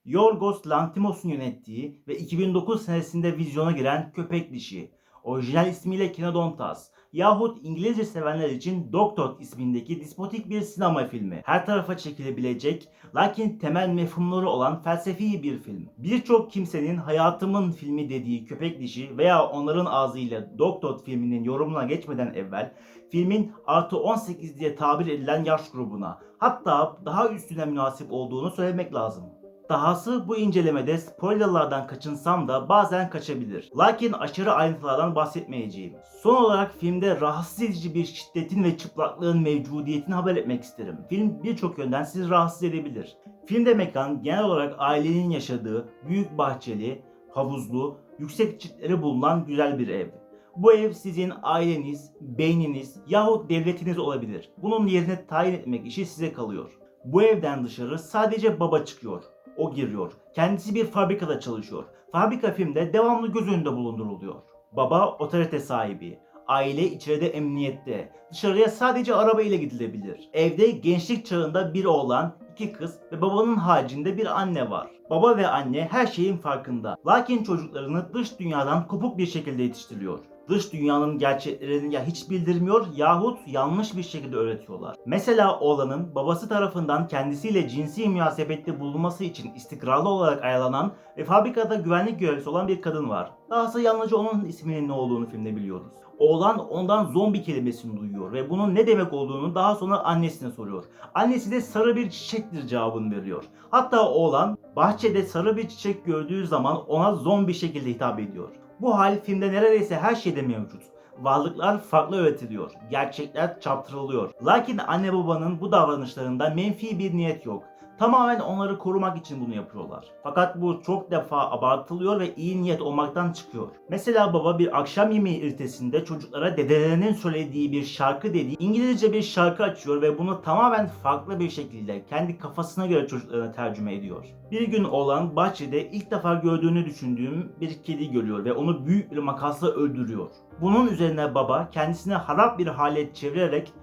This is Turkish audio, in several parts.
Yorgos Lanthimos'un yönettiği ve 2009 senesinde vizyona giren Köpek Dişi, orijinal ismiyle Kinodontas yahut İngilizce sevenler için Doktor ismindeki dispotik bir sinema filmi. Her tarafa çekilebilecek lakin temel mefhumları olan felsefi bir film. Birçok kimsenin hayatımın filmi dediği Köpek Dişi veya onların ağzıyla Doktor filminin yorumuna geçmeden evvel filmin artı 18 diye tabir edilen yaş grubuna, hatta daha üstüne münasip olduğunu söylemek lazım. Dahası bu incelemede spoilerlardan kaçınsam da bazen kaçabilir. Lakin aşırı ayrıntılardan bahsetmeyeceğim. Son olarak filmde rahatsız edici bir şiddetin ve çıplaklığın mevcudiyetini haber etmek isterim. Film birçok yönden sizi rahatsız edebilir. Filmde mekan genel olarak ailenin yaşadığı büyük bahçeli, havuzlu, yüksek çitleri bulunan güzel bir ev. Bu ev sizin aileniz, beyniniz yahut devletiniz olabilir. Bunun yerine tayin etmek işi size kalıyor. Bu evden dışarı sadece baba çıkıyor. O giriyor. Kendisi bir fabrikada çalışıyor. Fabrika filmde devamlı göz önünde bulunduruluyor. Baba otorite sahibi. Aile içeride emniyette. Dışarıya sadece araba ile gidilebilir. Evde gençlik çağında bir oğlan, iki kız ve babanın haricinde bir anne var. Baba ve anne her şeyin farkında. Lakin çocuklarını dış dünyadan kopuk bir şekilde yetiştiriyor. Dış dünyanın gerçeklerini ya hiç bildirmiyor yahut yanlış bir şekilde öğretiyorlar. Mesela oğlanın babası tarafından kendisiyle cinsi münasebette bulunması için istikrarlı olarak ayarlanan ve fabrikada güvenlik görevlisi olan bir kadın var. Dahası yalnızca onun isminin ne olduğunu filmde biliyoruz. Oğlan ondan zombi kelimesini duyuyor ve bunun ne demek olduğunu daha sonra annesine soruyor. Annesi de sarı bir çiçektir cevabını veriyor. Hatta oğlan bahçede sarı bir çiçek gördüğü zaman ona zombi şekilde hitap ediyor. Bu hal filmde neredeyse her şeyde mevcut. Varlıklar farklı öğretiliyor. Gerçekler çarpıtırılıyor. Lakin anne babanın bu davranışlarında menfi bir niyet yok. Tamamen onları korumak için bunu yapıyorlar. Fakat bu çok defa abartılıyor ve iyi niyet olmaktan çıkıyor. Mesela baba bir akşam yemeği irtesinde çocuklara dedelerinin söylediği bir şarkı dediği İngilizce bir şarkı açıyor ve bunu tamamen farklı bir şekilde kendi kafasına göre çocuklarına tercüme ediyor. Bir gün oğlan bahçede ilk defa gördüğünü düşündüğüm bir kedi görüyor ve onu büyük bir makasla öldürüyor. Bunun üzerine baba kendisine harap bir halet çevirerek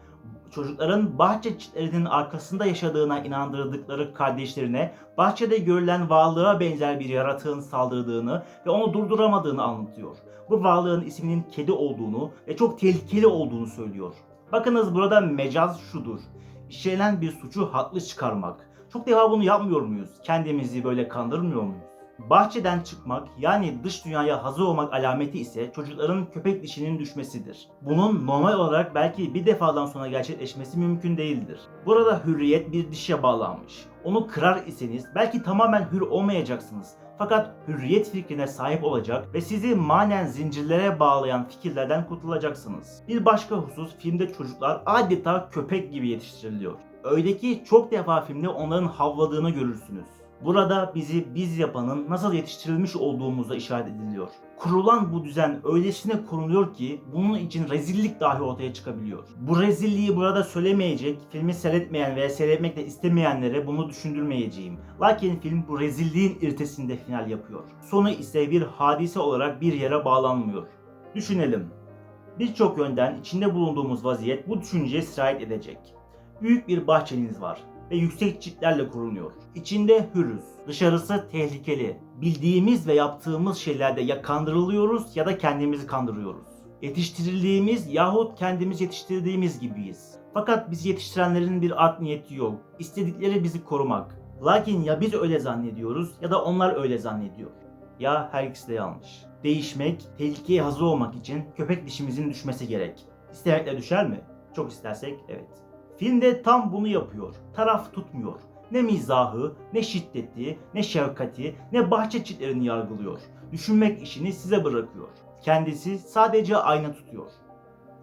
çocukların bahçe çitlerinin arkasında yaşadığına inandırdıkları kardeşlerine bahçede görülen varlığa benzer bir yaratığın saldırdığını ve onu durduramadığını anlatıyor. Bu varlığın isminin kedi olduğunu ve çok tehlikeli olduğunu söylüyor. Bakınız burada mecaz şudur. İşlenen bir suçu haklı çıkarmak. Çok defa bunu yapmıyor muyuz? Kendimizi böyle kandırmıyor muyuz? Bahçeden çıkmak yani dış dünyaya hazır olmak alameti ise çocukların köpek dişinin düşmesidir. Bunun normal olarak belki bir defadan sonra gerçekleşmesi mümkün değildir. Burada hürriyet bir dişe bağlanmış. Onu kırar iseniz belki tamamen hür olmayacaksınız. Fakat hürriyet fikrine sahip olacak ve sizi manen zincirlere bağlayan fikirlerden kurtulacaksınız. Bir başka husus filmde çocuklar adeta köpek gibi yetiştiriliyor. Öyle ki çok defa filmde onların havladığını görürsünüz. Burada bizi biz yapanın nasıl yetiştirilmiş olduğumuza işaret ediliyor. Kurulan bu düzen öylesine kuruluyor ki bunun için rezillik dahi ortaya çıkabiliyor. Bu rezilliği burada söylemeyecek, filmi seyretmeyen veya seyretmek de istemeyenlere bunu düşündürmeyeceğim. Lakin film bu rezilliğin irtesinde final yapıyor. Sonu ise bir hadise olarak bir yere bağlanmıyor. Düşünelim. Birçok yönden içinde bulunduğumuz vaziyet bu düşünceye sirayet edecek. Büyük bir bahçeniz var ve yüksek çitlerle korunuyor. İçinde hürüz. Dışarısı tehlikeli. Bildiğimiz ve yaptığımız şeylerde ya kandırılıyoruz ya da kendimizi kandırıyoruz. Yetiştirildiğimiz yahut kendimiz yetiştirdiğimiz gibiyiz. Fakat bizi yetiştirenlerin bir art niyeti yok. İstedikleri bizi korumak. Lakin ya biz öyle zannediyoruz ya da onlar öyle zannediyor. Ya her ikisi de yanlış. Değişmek, tehlikeye hazır olmak için köpek dişimizin düşmesi gerek. İstemekle düşer mi? Çok istersek evet. Filmde tam bunu yapıyor. Taraf tutmuyor. Ne mizahı, ne şiddeti, ne şefkati, ne bahçe çitlerini yargılıyor. Düşünmek işini size bırakıyor. Kendisi sadece ayna tutuyor.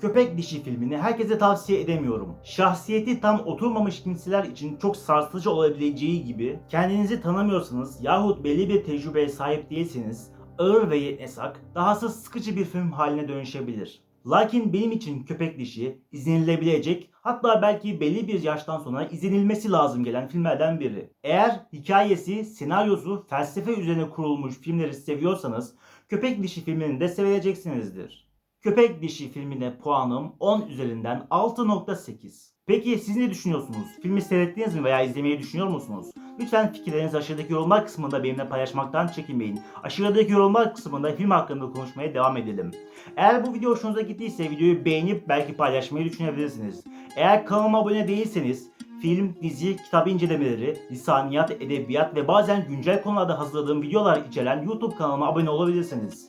Köpek Dişi filmini herkese tavsiye edemiyorum. Şahsiyeti tam oturmamış kimseler için çok sarsıcı olabileceği gibi kendinizi tanımıyorsanız yahut belli bir tecrübeye sahip değilseniz ağır ve yetnesak, dahası sıkıcı bir film haline dönüşebilir. Lakin benim için Köpek Dişi izlenilebilecek, hatta belki belli bir yaştan sonra izlenilmesi lazım gelen filmlerden biri. Eğer hikayesi, senaryosu, felsefe üzerine kurulmuş filmleri seviyorsanız Köpek Dişi filmini de seveceksinizdir. Köpek Dişi filmine puanım 10 üzerinden 6.8. Peki siz ne düşünüyorsunuz? Filmi seyrettiniz mi veya izlemeyi düşünüyor musunuz? Lütfen fikirlerinizi aşağıdaki yorumlar kısmında benimle paylaşmaktan çekinmeyin. Aşağıdaki yorumlar kısmında film hakkında konuşmaya devam edelim. Eğer bu video hoşunuza gittiyse videoyu beğenip belki paylaşmayı düşünebilirsiniz. Eğer kanalıma abone değilseniz film, dizi, kitap incelemeleri, lisaniyat, edebiyat ve bazen güncel konularda hazırladığım videolar içeren YouTube kanalıma abone olabilirsiniz.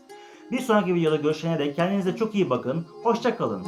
Bir sonraki videoda görüşene dek kendinize çok iyi bakın, hoşça kalın.